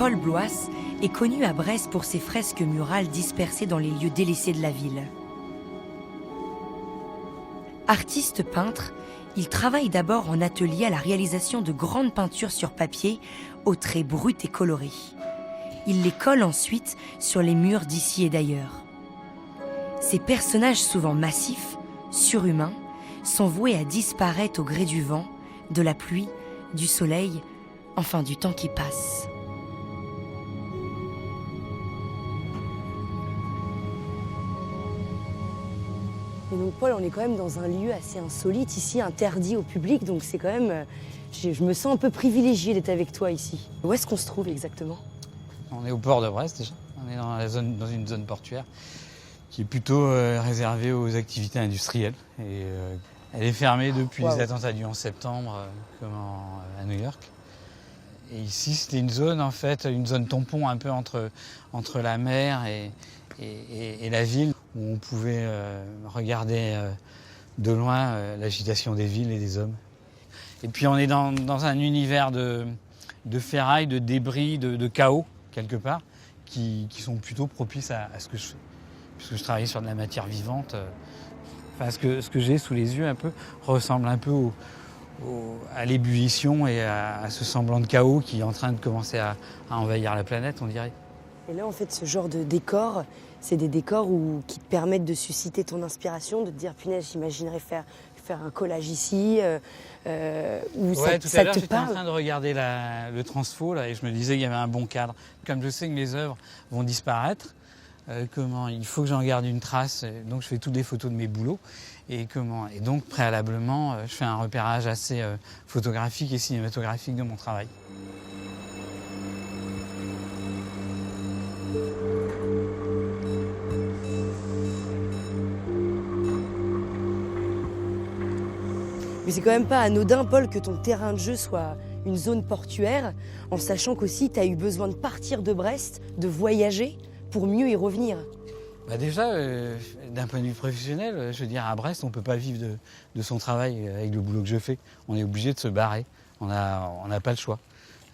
Paul Bloas est connu à Brest pour ses fresques murales dispersées dans les lieux délaissés de la ville. Artiste peintre, il travaille d'abord en atelier à la réalisation de grandes peintures sur papier aux traits bruts et colorés. Il les colle ensuite sur les murs d'ici et d'ailleurs. Ces personnages souvent massifs, surhumains, sont voués à disparaître au gré du vent, de la pluie, du soleil, enfin du temps qui passe. Et donc Paul, on est quand même dans un lieu assez insolite ici, interdit au public, donc c'est quand même... Je me sens un peu privilégiée d'être avec toi ici. Où est-ce qu'on se trouve exactement? On est au port de Brest déjà, on est dans une zone portuaire qui est plutôt réservée aux activités industrielles. Et, elle est fermée depuis les attentats du 11 septembre à New York. Et ici, c'était une zone en fait, une zone tampon un peu entre la mer et la ville, où on pouvait regarder de loin l'agitation des villes et des hommes. Et puis on est dans un univers de ferraille, de débris, de chaos, quelque part, qui sont plutôt propices à ce que je fais. Puisque je travaille sur de la matière vivante, ce que j'ai sous les yeux un peu ressemble un peu à l'ébullition et à ce semblant de chaos qui est en train de commencer à envahir la planète, on dirait. Et là, en fait, ce genre de décor, c'est des décors qui te permettent de susciter ton inspiration, de te dire, punaise, j'imaginerais faire un collage ici, où ouais, ça tout à l'heure, te j'étais en parle. train de regarder le transfo là, et je me disais qu'il y avait un bon cadre. Comme je sais que mes œuvres vont disparaître, il faut que j'en garde une trace, donc je fais toutes les photos de mes boulots. Et donc, préalablement, je fais un repérage assez photographique et cinématographique de mon travail. Mais c'est quand même pas anodin, Paul, que ton terrain de jeu soit une zone portuaire, en sachant qu'aussi tu as eu besoin de partir de Brest, de voyager, pour mieux y revenir. Bah déjà, d'un point de vue professionnel, je veux dire, à Brest, on ne peut pas vivre de son travail avec le boulot que je fais. On est obligé de se barrer. On n'a pas le choix.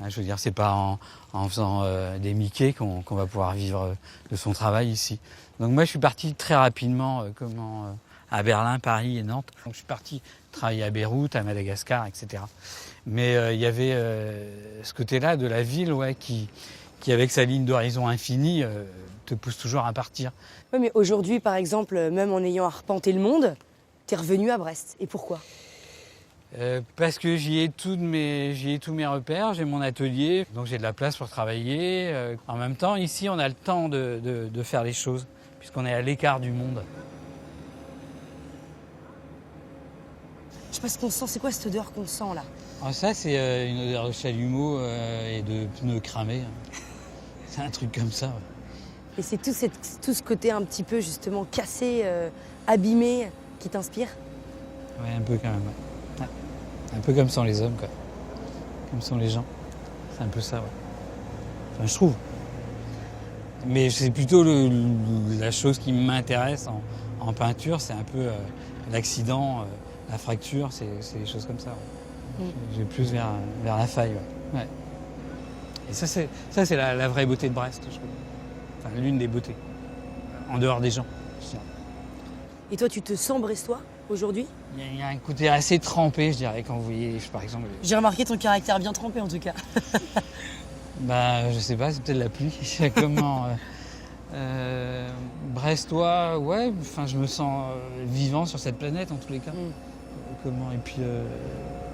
Je veux dire, c'est pas en faisant des Mickey qu'on va pouvoir vivre de son travail ici. Donc moi, je suis parti très rapidement à Berlin, Paris et Nantes. Donc, je suis parti travailler à Beyrouth, à Madagascar, etc. Mais il y avait ce côté-là de la ville qui, avec sa ligne d'horizon infinie, te pousse toujours à partir. Oui, mais aujourd'hui, par exemple, même en ayant arpenté le monde, tu es revenu à Brest. Et pourquoi? Parce que j'y ai tous mes repères, j'ai mon atelier, donc j'ai de la place pour travailler. En même temps, ici, on a le temps de faire les choses, puisqu'on est à l'écart du monde. Je sais pas ce qu'on sent, c'est quoi cette odeur qu'on sent là? Alors ça, c'est une odeur de chalumeau et de pneus cramés. C'est un truc comme ça. Ouais. Et c'est tout ce côté un petit peu justement cassé, abîmé, qui t'inspire? Ouais, un peu quand même. Ouais. Un peu comme sont les hommes, quoi. Comme sont les gens. C'est un peu ça, ouais. Enfin, je trouve. Mais c'est plutôt la chose qui m'intéresse en peinture, c'est un peu l'accident, la fracture, c'est des choses comme ça. Ouais. J'ai plus vers la faille. Ouais. Ouais. Et ça, c'est la vraie beauté de Brest, je trouve. Enfin, l'une des beautés, en dehors des gens. Et toi, tu te sens brestois aujourd'hui? Il y a un côté assez trempé, je dirais, quand vous voyez, par exemple... J'ai remarqué ton caractère bien trempé, en tout cas. Bah, je sais pas, c'est peut-être la pluie. Comment... brestois, ouais, enfin, je me sens vivant sur cette planète, en tous les cas. Et puis,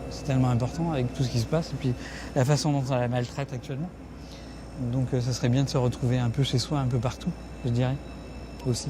c'est tellement important avec tout ce qui se passe, et puis la façon dont on la maltraite actuellement. Donc, ça serait bien de se retrouver un peu chez soi, un peu partout, je dirais, aussi.